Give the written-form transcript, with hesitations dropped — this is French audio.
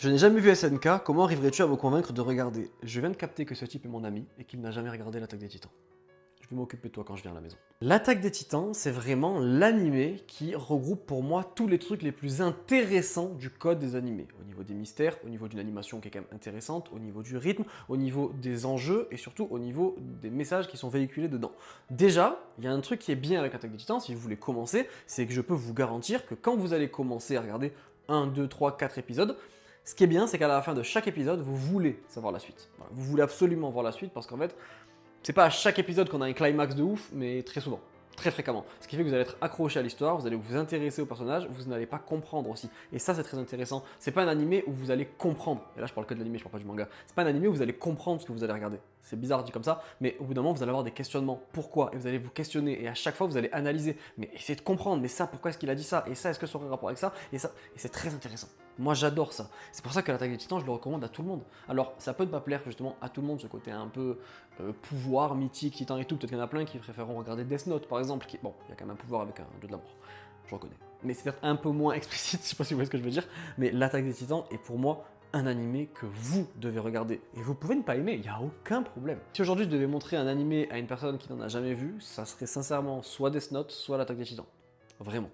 Je n'ai jamais vu SNK, comment arriverais-tu à me convaincre de regarder? Je viens de capter que ce type est mon ami et qu'il n'a jamais regardé l'Attaque des Titans. Je vais m'occuper de toi quand je viens à la maison. L'Attaque des Titans, c'est vraiment l'animé qui regroupe pour moi tous les trucs les plus intéressants du code des animés. Au niveau des mystères, au niveau d'une animation qui est quand même intéressante, au niveau du rythme, au niveau des enjeux et surtout au niveau des messages qui sont véhiculés dedans. Déjà, il y a un truc qui est bien avec l'Attaque des Titans, si vous voulez commencer, c'est que je peux vous garantir que quand vous allez commencer à regarder 1, 2, 3, 4 épisodes, ce qui est bien, c'est qu'à la fin de chaque épisode, vous voulez savoir la suite. Voilà, vous voulez absolument voir la suite parce qu'en fait, c'est pas à chaque épisode qu'on a un climax de ouf, mais très souvent, très fréquemment. Ce qui fait que vous allez être accroché à l'histoire, vous allez vous intéresser au personnage, vous n'allez pas comprendre aussi. Et ça, c'est très intéressant. C'est pas un animé où vous allez comprendre. Et là, je parle que de l'animé, je parle pas du manga. C'est pas un animé où vous allez comprendre ce que vous allez regarder. C'est bizarre dit comme ça, mais au bout d'un moment, vous allez avoir des questionnements. Pourquoi? Et vous allez vous questionner. Et à chaque fois, vous allez analyser. Mais essayez de comprendre. Mais ça, pourquoi est-ce qu'il a dit ça? Et ça, est-ce que ça aurait rapport avec ça? Et ça, et c'est très intéressant. Moi, j'adore ça. C'est pour ça que l'Attaque des Titans, je le recommande à tout le monde. Alors, ça peut ne pas plaire justement à tout le monde, ce côté un peu pouvoir, mythique, titan et tout. Peut-être qu'il y en a plein qui préféreront regarder Death Note, par exemple. Qui... Bon, il y a quand même un pouvoir avec un dieu de l'amour. Je reconnais. Mais c'est peut-être un peu moins explicite, je sais pas si vous voyez ce que je veux dire. Mais l'Attaque des Titans est pour moi un animé que vous devez regarder. Et vous pouvez ne pas aimer, il n'y a aucun problème. Si aujourd'hui je devais montrer un animé à une personne qui n'en a jamais vu, ça serait sincèrement soit Death Note, soit l'Attaque des Titans. Vraiment.